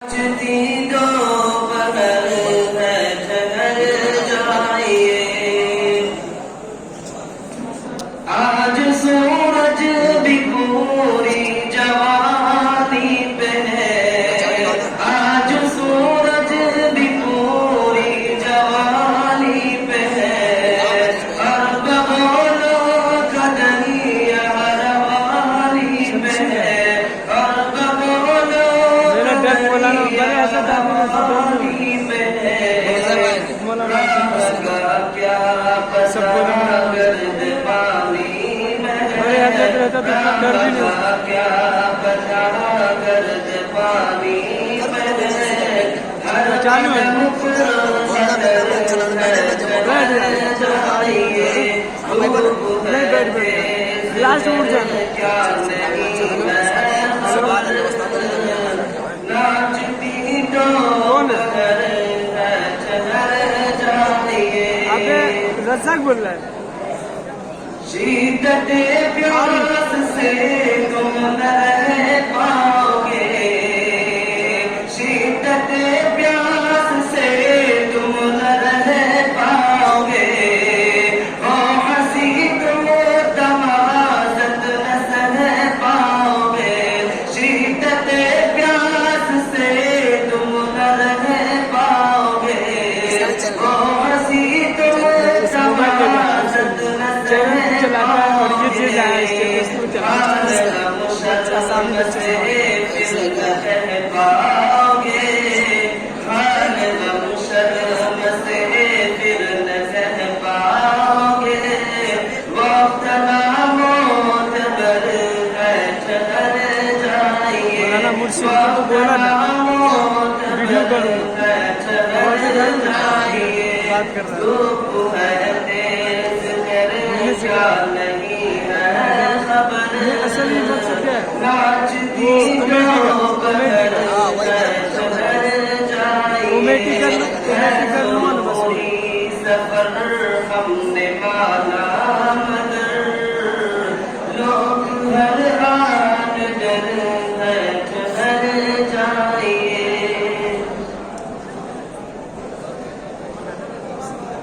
आज सूरज भी पूरी जवानी पे है, आज सूरज भी पूरी जवानी पे है, और बगौलों का दरिया रवानी पे है, और बगौलों का दरिया रवानी पे है। क्या पता गर्द पानी में है, क्या पता गर्द पानी में है, हर लास्ट उड़ जाना क्या नहीं नाचती कौन है? रज़ाक बोल रहा है। शीतते प्यास से तुम न रह पाओगे, शीतते प्यास से तुम न रह पाओगे, ओ हंसी तुम तमाशत न सह पाओगे, शीतते प्यास से तुम न रह पाओगे, ओ हंसी तुम तमाशत न सह चलाता है और ये चीज है इसके अच्छा सामने से फिर कह पाओगे, शर्म से फिर न कह पाओगे, वक्त नामोतबर है ठहर जाइए, मुर्शिद तो बोला ना वीडियो करूँगा बात कर रहा है तेज करे क्या नहीं है खबर, असल में मकसद क्या है? नाचती सफर हमने माना